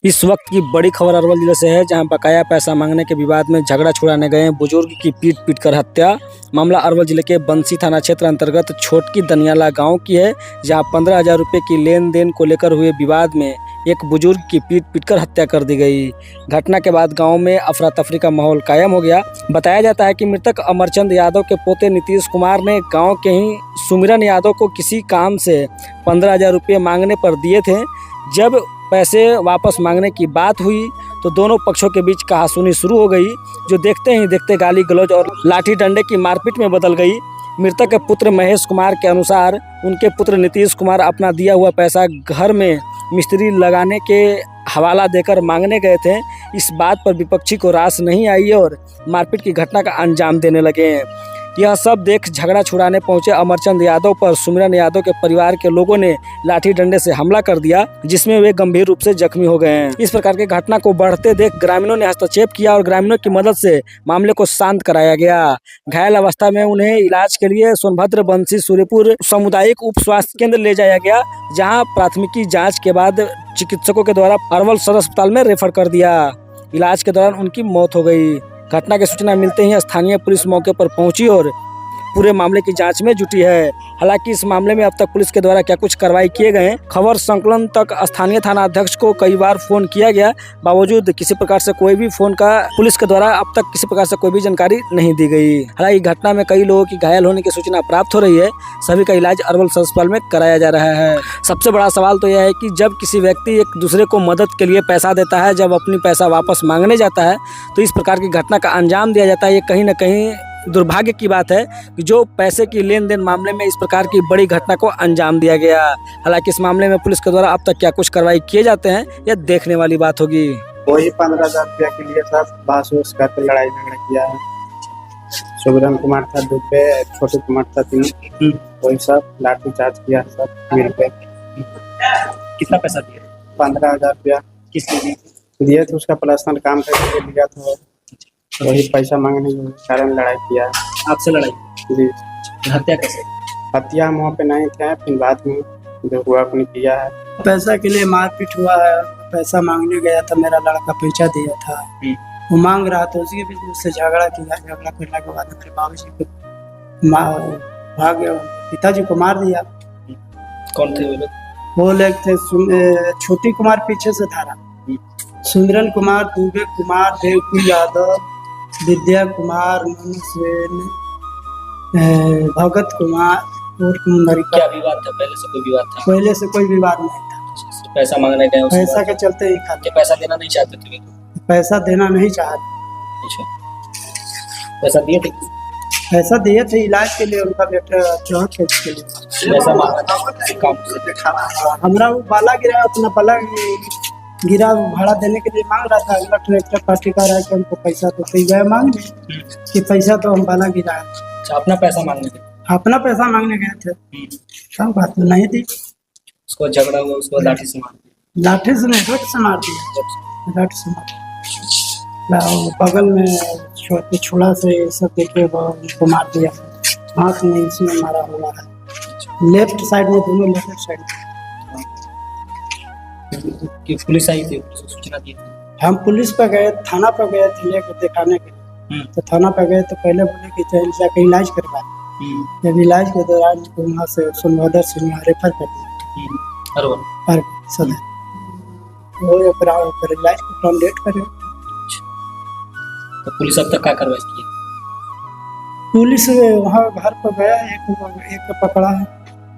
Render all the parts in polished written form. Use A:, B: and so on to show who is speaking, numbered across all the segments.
A: इस वक्त की बड़ी खबर अरवल जिले से है, जहां बकाया पैसा मांगने के विवाद में झगड़ा छुड़ाने गए बुजुर्ग की पीट कर हत्या। मामला अरवल जिले के बंसी थाना क्षेत्र अंतर्गत छोटकी दनियाला गांव की है, जहां 15,000 रुपये की लेन देन को लेकर हुए विवाद में एक बुजुर्ग की पीट कर हत्या कर दी गई। घटना के बाद गांव में अफरा तफरी का माहौल कायम हो गया। बताया जाता है कि मृतक अमरचंद यादव के पोते नीतीश कुमार ने गाँव के ही सुमिरन यादव को किसी काम से 15,000 रुपये मांगने पर दिए थे। जब पैसे वापस मांगने की बात हुई तो दोनों पक्षों के बीच कहासुनी शुरू हो गई, जो देखते ही देखते गाली गलौज और लाठी डंडे की मारपीट में बदल गई। मृतक के पुत्र महेश कुमार के अनुसार उनके पुत्र नीतीश कुमार अपना दिया हुआ पैसा घर में मिस्त्री लगाने के हवाला देकर मांगने गए थे। इस बात पर विपक्षी को रास नहीं आई और मारपीट की घटना का अंजाम देने लगे हैं। यह सब देख झगड़ा छुड़ाने पहुंचे अमरचंद यादव पर सुमिरन यादव के परिवार के लोगों ने लाठी डंडे से हमला कर दिया, जिसमें वे गंभीर रूप से जख्मी हो गए हैं। इस प्रकार की घटना को बढ़ते देख ग्रामीणों ने हस्तक्षेप किया और ग्रामीणों की मदद से मामले को शांत कराया गया। घायल अवस्था में उन्हें इलाज के लिए सोनभद्र बंसी सूर्यपुर सामुदायिक उप स्वास्थ्य केंद्र ले जाया गया, जहाँ प्राथमिकी जाँच के बाद चिकित्सकों के द्वारा अरवल सदर अस्पताल में रेफर कर दिया। इलाज के दौरान उनकी मौत हो गई। घटना की सूचना मिलते ही स्थानीय पुलिस मौके पर पहुंची और पूरे मामले की जांच में जुटी है। हालांकि इस मामले में अब तक पुलिस के द्वारा क्या कुछ कार्रवाई किए गए, खबर संकलन तक स्थानीय थाना अध्यक्ष को कई बार फोन किया गया, बावजूद किसी प्रकार से कोई भी फोन का पुलिस के द्वारा अब तक किसी प्रकार से कोई भी जानकारी नहीं दी गई। हालांकि घटना में कई लोगों की घायल होने की सूचना प्राप्त हो रही है। सभी का इलाज अरवल सदर अस्पताल में कराया जा रहा है। सबसे बड़ा सवाल तो यह है कि जब किसी व्यक्ति एक दूसरे को मदद के लिए पैसा देता है, जब अपनी पैसा वापस मांगने जाता है तो इस प्रकार की घटना का अंजाम दिया जाता है। ये कहीं ना कहीं दुर्भाग्य की बात है कि जो पैसे की लेन देन मामले में इस प्रकार की बड़ी घटना को अंजाम दिया गया। हालांकि इस मामले में पुलिस के द्वारा अब तक क्या कुछ कार्रवाई किए जाते हैं, यह देखने वाली बात होगी।
B: वही 15,000 रुपया के लिए सब बास उस करके लड़ाई झगड़ा किया है। सुमिरन कुमार था दुबे, छोटे कुमार था तीन, वही सब लाठी चार्ज किया सब मिल पे।
C: कितना पैसा दिया?
B: 15,000 रुपया
C: किसने
B: दिए थे, उसका पर्सनल काम करके लिया था, वही पैसा मांगने के कारण लड़ाई किया है।
C: आपसे लड़ाई?
B: जी।
C: हत्या कैसे?
B: हत्या हम वहाँ पे नहीं थे, फिर बाद में जो हुआ अपने किया है।
D: पैसा के लिए मारपीट हुआ है। पैसा मांगने गया था, मेरा लड़का पैसा दिया था, वो मांग रहा था, उसी के बीच में उससे झगड़ा किया। झगड़ा करने के बाद मेरे बाबूजी को भाग गया, पिताजी को मार दिया।
C: कौन थे वो लोग?
D: वो लोग थे छोटी कुमार पीछे से था, सुमिरन कुमार, दुबे कुमार, देवकुल यादव, विद्या कुमार, भगत कुमार और
C: क्या विवाद था? पहले से कोई विवाद था?
D: पहले से कोई विवाद नहीं था।
C: पैसा मांगने गए?
D: पैसा के चलते ही खाते।
C: पैसा देना नहीं चाहते थे?
D: पैसा देना नहीं चाहते।
C: अच्छा, पैसा दिए थे?
D: पैसा दिए थे इलाज के लिए, उनका बेटा चौथ है उसके लिए।
C: पैसा मांगा?
D: हमारा वो बाला गिरा, अपना बाला गिरा भाड़ा देने के लिए मांग रहा था। अगला ट्रैक्टर पार्टी का रहा है कि हमको पैसा तो गए मांग कि पैसा तो हम बाला गिरा है।
C: अच्छा, अपना पैसा मांगने गए?
D: अपना पैसा मांगने गए थे, सब बात नहीं थी।
C: उसको झगड़ा हुआ, उसको लाठी से मार दिया?
D: लाठी से नहीं, रट से मार दिया। रट से मार, बगल में छोड़ा से सब देखे उनको मार दिया। आँख में इसमें मारा हुआ है, लेफ्ट साइड में, दोनों लेफ्ट साइड में।
C: कि पुलिस आई थी, पुलिस को सूचना दी थी?
D: हम पुलिस पे गए, थाना पे गए थे लेकर दिखाने के लिए। तो थाना पे गए तो पहले बोले कि चल जाकर इलाज करवा। जब इलाज के दौरान वहाँ से सोनभद्र से रेफर कर दिया अरवल सदर, वो इलाज को प्लॉन करे।
C: तो पुलिस अब तक क्या कार्रवाई की?
D: पुलिस वहाँ घर पर गया, एक को पकड़ा है,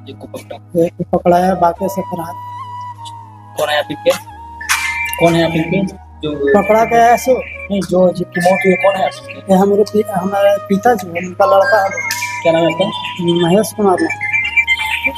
D: एक को पकड़ाया, बाकी से फरार।
C: कौन है आपके? कौन है आपके जो
D: पकड़ा गया है? सो
C: नहीं, जो जिसकी मौत हुई, कौन है आपके?
D: हमारे पिताजी, उनका लड़का है।
C: क्या नाम है आपका?
D: महेश कुमार।